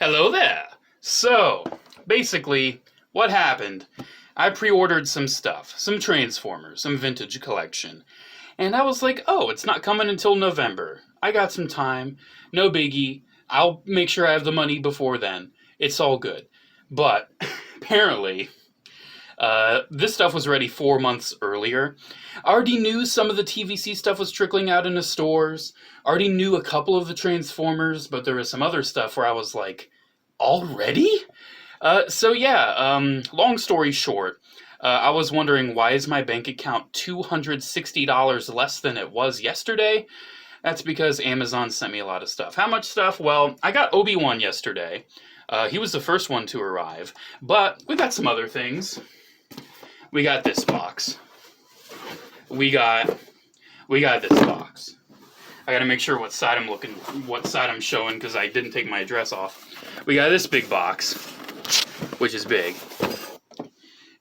Hello there! So, basically, what happened, I pre-ordered some stuff, some Transformers, some vintage collection, and I was like, oh, it's not coming until November. I got some time, no biggie, I'll make sure I have the money before then. It's all good. But, apparently, this stuff was ready 4 months earlier. I already knew some of the TVC stuff was trickling out into stores. I already knew a couple of the Transformers, but there was some other stuff where I was like, already? So yeah, long story short, I was wondering, why is my bank account $260 less than it was yesterday? That's because Amazon sent me a lot of stuff. How much stuff? Well, I got Obi-Wan yesterday. He was the first one to arrive, but we got some other things. We got this box. We got this box. I gotta make sure what side I'm showing, because I didn't take my address off. We got this big box, which is big.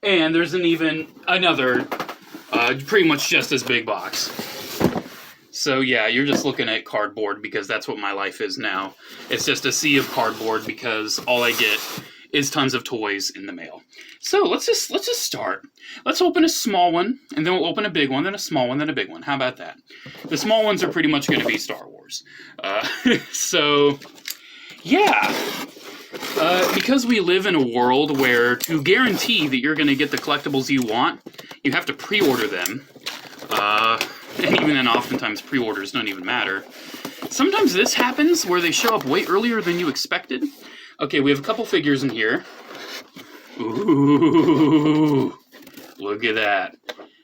And there's another, pretty much just as big box. So yeah, you're just looking at cardboard, because that's what my life is now. It's just a sea of cardboard, because all I get is tons of toys in the mail. So let's just start. Let's open a small one, and then we'll open a big one, then a small one, then a big one. How about that? The small ones are pretty much going to be Star Wars. So yeah, because we live in a world where, to guarantee that you're going to get the collectibles you want, you have to pre-order them. And even then, oftentimes pre-orders don't even matter. Sometimes this happens where they show up way earlier than you expected. Okay, we have a couple figures in here. Ooh, look at that.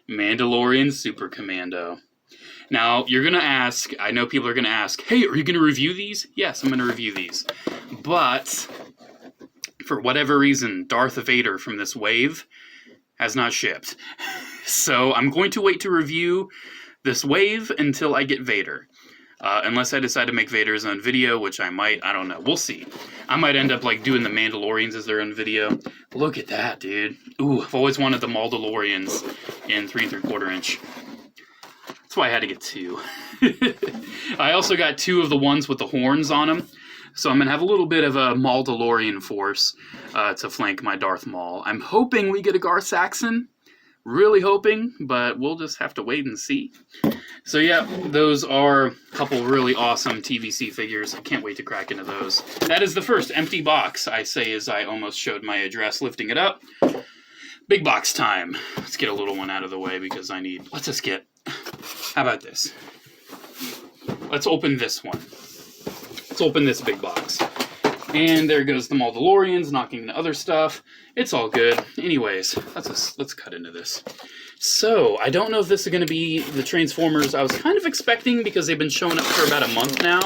Mandalorian Super Commando. Now, you're going to ask, I know people are going to ask, hey, are you going to review these? Yes, I'm going to review these. But, for whatever reason, Darth Vader from this wave has not shipped. So, I'm going to wait to review this wave until I get Vader. Unless I decide to make Vader his own video, which I might, I don't know, we'll see. I might end up like doing the Mandalorians as their own video. Look at that, dude. Ooh, I've always wanted the Mandalorians in 3 3/4 inch. That's why I had to get 2. I also got 2 of the ones with the horns on them. So I'm going to have a little bit of a Mandalorian force to flank my Darth Maul. I'm hoping we get a Gar Saxon. Really hoping, but we'll just have to wait and see. So yeah, those are a couple really awesome TVC figures. I can't wait to crack into those. That is the first empty box, I say as I almost showed my address lifting it up. Big box time. Let's get a little one out of the way, because let's just get, how about this? Let's open this one. Let's open this big box. And there goes the Mandalorians knocking into other stuff. It's all good. Anyways, let's cut into this. So, I don't know if this is going to be the Transformers I was kind of expecting, because they've been showing up for about a month now,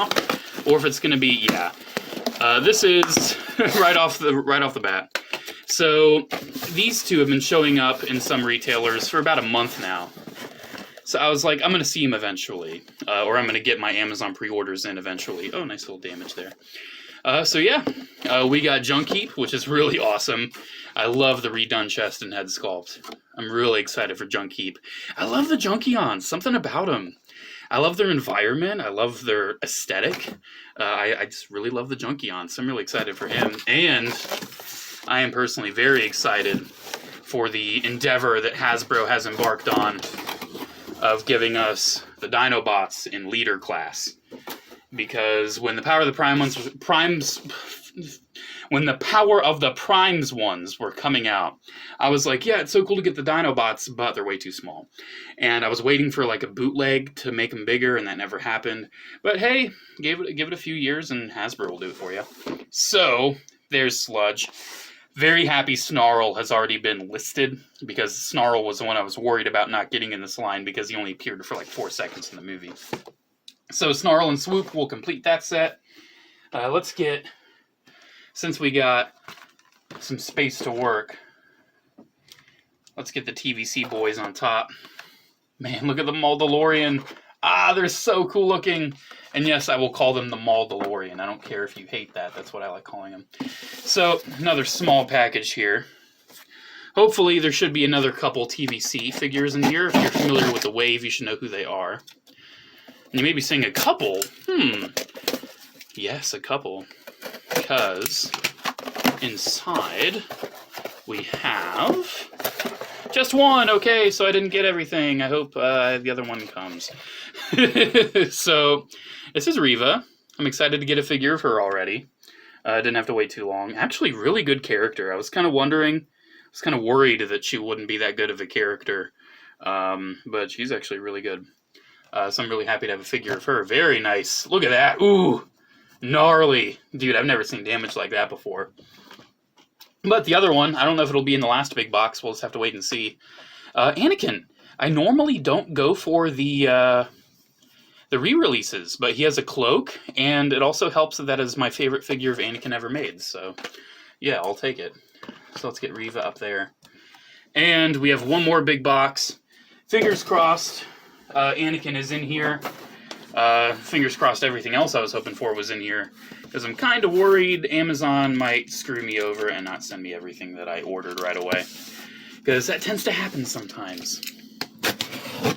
or if it's going to be, yeah. This is right off the bat. So, these two have been showing up in some retailers for about a month now. So I was like, I'm going to see them eventually, or I'm going to get my Amazon pre-orders in eventually. Oh, nice little damage there. So yeah, we got Junkion, which is really awesome. I love the redone chest and head sculpt. I'm really excited for Junkion. I love the Junkions, something about them. I love their environment. I love their aesthetic. I just really love the Junkion, so I'm really excited for him. And I am personally very excited for the endeavor that Hasbro has embarked on of giving us the Dinobots in leader class. Because when the Power of the Primes ones were coming out, I was like, yeah, it's so cool to get the Dinobots, but they're way too small. And I was waiting for like a bootleg to make them bigger, and that never happened. But hey, give it a few years, and Hasbro will do it for you. So there's Sludge. Very happy Snarl has already been listed, because Snarl was the one I was worried about not getting in this line, because he only appeared for like 4 seconds in the movie. So Snarl and Swoop will complete that set. Let's get, since we got some space to work, let's get the TVC boys on top. Man, look at the Mandalorian. Ah, they're so cool looking. And yes, I will call them the Mandalorian. I don't care if you hate that. That's what I like calling them. So, another small package here. Hopefully, there should be another couple TVC figures in here. If you're familiar with the Wave, you should know who they are. And you may be saying a couple. Yes, a couple. because inside we have just one. Okay, so I didn't get everything. I hope the other one comes. So this is Reva. I'm excited to get a figure of her already. I didn't have to wait too long. Actually, really good character. I was kind of worried that she wouldn't be that good of a character, but she's actually really good. So I'm really happy to have a figure of her. Very nice. Look at that. Ooh, gnarly. Dude, I've never seen damage like that before. But the other one, I don't know if it'll be in the last big box. We'll just have to wait and see. Anakin. I normally don't go for the re-releases, but he has a cloak, and it also helps that is my favorite figure of Anakin ever made. So, yeah, I'll take it. So let's get Reva up there. And we have one more big box. Fingers crossed. Anakin is in here. Fingers crossed everything else I was hoping for was in here, because I'm kind of worried Amazon might screw me over and not send me everything that I ordered right away, because that tends to happen sometimes.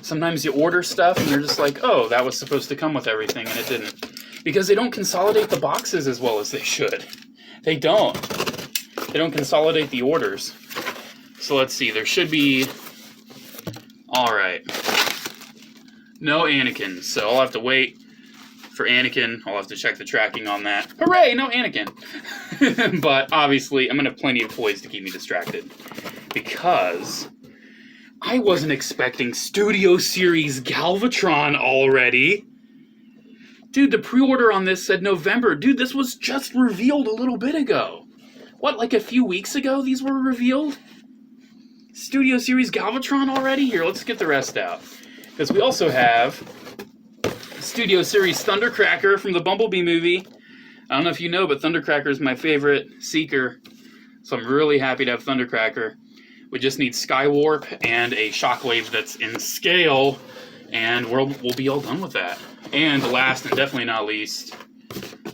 Sometimes you order stuff and you're just like, oh, that was supposed to come with everything, and it didn't, because they don't consolidate the boxes as well as they should. They don't consolidate the orders. So let's see, there should be... Alright. No Anakin, so I'll have to wait for Anakin. I'll have to check the tracking on that. Hooray, no Anakin! But obviously, I'm going to have plenty of toys to keep me distracted, because I wasn't expecting Studio Series Galvatron already. Dude, the pre-order on this said November. Dude, this was just revealed a little bit ago. What, like a few weeks ago these were revealed? Studio Series Galvatron already? Here, let's get the rest out. Because we also have Studio Series Thundercracker from the Bumblebee movie. I don't know if you know, but Thundercracker is my favorite Seeker. So I'm really happy to have Thundercracker. We just need Skywarp and a Shockwave that's in scale, and we'll be all done with that. And last and definitely not least,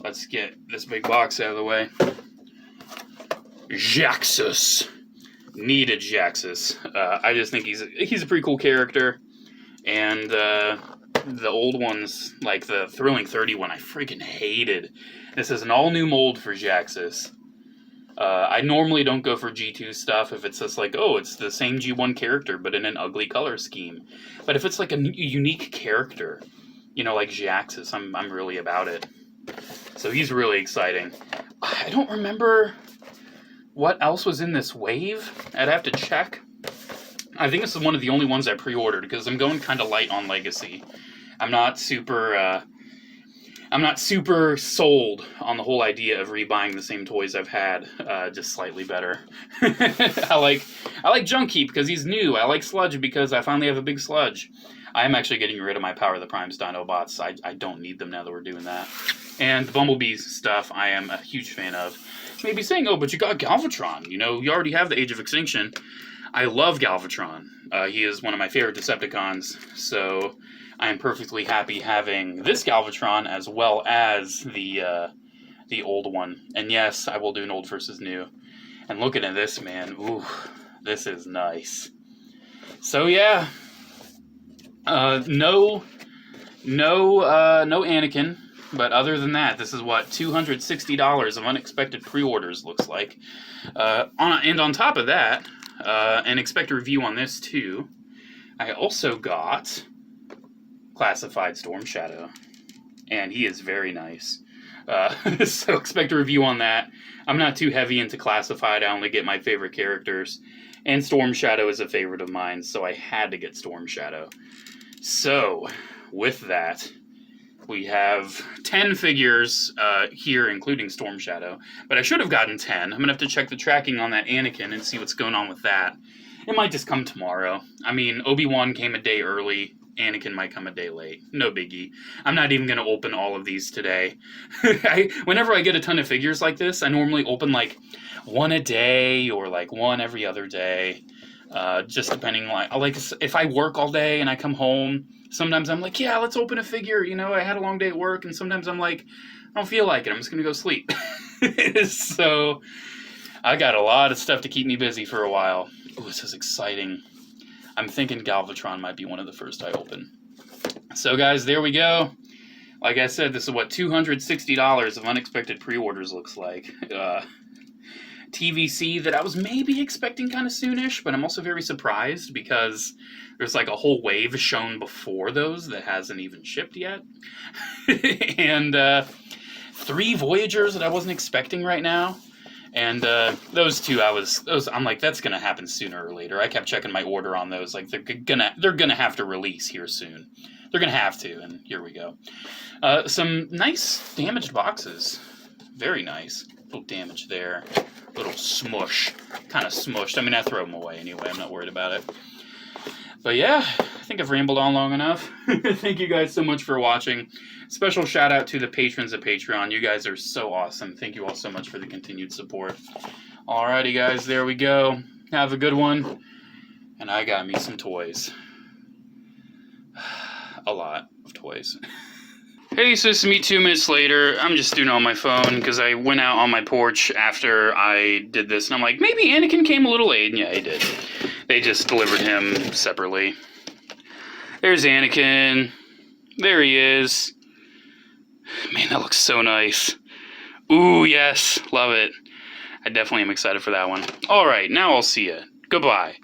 let's get this big box out of the way. Jaxus. Needed Jaxus. I just think he's a pretty cool character. And the old ones, like the Thrilling 30 one, I freaking hated. This is an all-new mold for Jaxus. I normally don't go for G2 stuff if it's just like, oh, it's the same G1 character, but in an ugly color scheme. But if it's like a unique character, you know, like Jaxus, I'm really about it. So he's really exciting. I don't remember what else was in this wave. I'd have to check. I think this is one of the only ones I pre-ordered, because I'm going kind of light on Legacy. I'm not super sold on the whole idea of rebuying the same toys I've had, just slightly better. I like Junkion because he's new. I like Sludge because I finally have a big Sludge. I'm actually getting rid of my Power of the Primes Dinobots. I don't need them now that we're doing that. And the Bumblebee stuff I am a huge fan of. You may be saying, oh, but you got Galvatron. You know, you already have the Age of Extinction. I love Galvatron. He is one of my favorite Decepticons, so I am perfectly happy having this Galvatron as well as the old one. And yes, I will do an old versus new. And looking at this, man, ooh, this is nice. So yeah, no Anakin. But other than that, this is what $260 of unexpected pre-orders looks like. And on top of that, and expect a review on this too, I also got Classified Storm Shadow, and he is very nice. So expect a review on that. I'm not too heavy into Classified. I only get my favorite characters, and Storm Shadow is a favorite of mine, so I had to get Storm Shadow. So with that, we have 10 figures here, including Storm Shadow. But I should have gotten 10. I'm going to have to check the tracking on that Anakin and see what's going on with that. It might just come tomorrow. I mean, Obi-Wan came a day early. Anakin might come a day late. No biggie. I'm not even going to open all of these today. Whenever I get a ton of figures like this, I normally open like one a day or like one every other day. Just depending, like if I work all day and I come home, sometimes I'm like, yeah, let's open a figure. You know, I had a long day at work, and sometimes I'm like, I don't feel like it. I'm just going to go sleep. So I got a lot of stuff to keep me busy for a while. Ooh, this is exciting. I'm thinking Galvatron might be one of the first I open. So guys, there we go. Like I said, this is what $260 of unexpected pre-orders looks like. TVC that I was maybe expecting kind of soonish, but I'm also very surprised because there's like a whole wave shown before those that hasn't even shipped yet. And 3 Voyagers that I wasn't expecting right now. And those two, I'm like, that's gonna happen sooner or later. I kept checking my order on those, like they're gonna have to release here soon. They're gonna have to, and here we go. Some nice damaged boxes, very nice. Little damage there, little smush, kind of smushed. I mean, I throw them away anyway. I'm not worried about it. But yeah, I think I've rambled on long enough. Thank you guys so much for watching. Special shout out to the patrons of Patreon. You guys are so awesome. Thank you all so much for the continued support. Alrighty guys, there we go. Have a good one. And I got me some toys. A lot of toys. Hey, so this is me 2 minutes later. I'm just doing it on my phone because I went out on my porch after I did this, and I'm like, maybe Anakin came a little late, and yeah, he did. They just delivered him separately. There's Anakin. There he is. Man, that looks so nice. Ooh, yes, love it. I definitely am excited for that one. Alright, now I'll see ya. Goodbye.